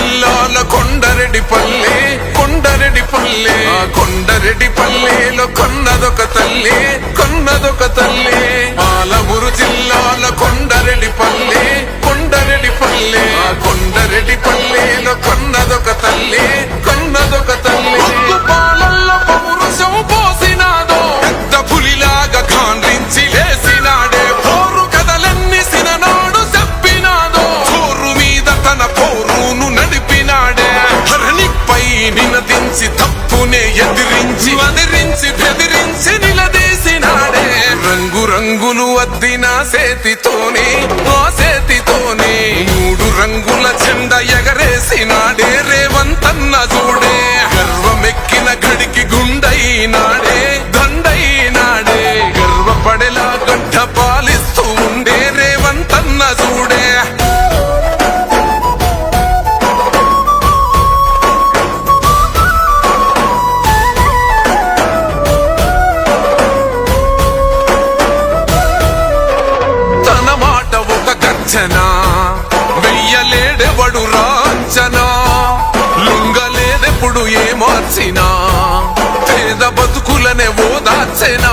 జిల్లాల కొండరెడ్డిపల్లె కొండరెడ్డిపల్లె కొండరెడ్డిపల్లెలో కొన్నదొక తల్లి కొన్నదొక తల్లి పాలమూరు జిల్లాల కొండరెడ్డిపల్లె కొండరెడ్డిపల్లె కొండరెడ్డిపల్లెలో కొన్నదొక తల్లి కొన్నదొక తల్లి పాలల్లో పౌరుషం పోసినాదో పెద్ద పులిలాగా కాండ్రించి లేసినాడే పోరు కథలన్నీ సిననాడు చెప్పినాదో పోరు మీద తన పోరును నడిపినాడే ధరణిపై నినదించి తప్పునే ఎదిరించి అదిరించి బెదిరించి నిలదీసినాడే రంగు రంగులు అద్దిన సేతితోనే ఆ సేతితోనే 3 రంగుల జెండా ఎగరేసినాడే రేవంతన్న చూడే గర్వమెక్కిన గడికి గుండైనాడే దండైనాడే గర్వపడేలా గడ్డ పాలిస్తూ ఉండే రేవంతన్న చూడే తన మాట ఒక గర్జన వెయ్యలేడెవడు రాంచనా లొంగలేదెప్పుడు ఏ మార్చినా పేద బతుకులనే ఓదార్చెనా